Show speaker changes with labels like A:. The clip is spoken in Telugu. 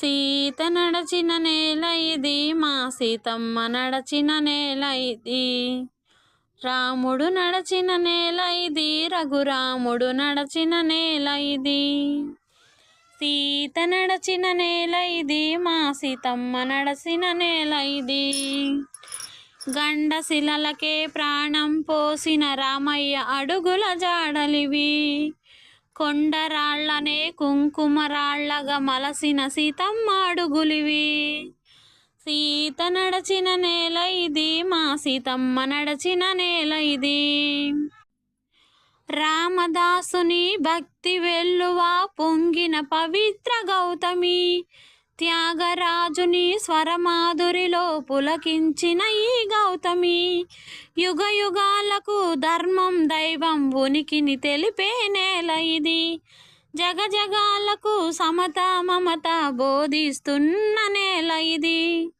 A: సీత నడచిన నేల ఇది, మా సీతమ్మ నడచిన నేల ఇది. రాముడు నడచిన నేల ఇది, రఘురాముడు నడచిన నేల ఇది. సీత నడచిన నేల ఇది, మా సీతమ్మ నడచిన నేల ఇది. గండశిలలకే ప్రాణం పోసిన రామయ్య అడుగుల జాడలివి. కొండరాళ్లనే కుంకుమరాళ్లగా మలసిన సీతమ్మ అడుగులివి. సీత నడచిన నేల ఇది, మా సీతమ్మ నడచిన నేల ఇది. రామదాసుని భక్తి వెల్లువా పొంగిన పవిత్ర గౌతమి. త్యాగరాజుని స్వరమాధురిలో పులకించిన ఈ గౌతమి. యుగ యుగాలకు ధర్మం దైవం ఉనికిని తెలిపే నేల ఇది. జగజగాలకు సమత మమత బోధిస్తున్న నేల ఇది.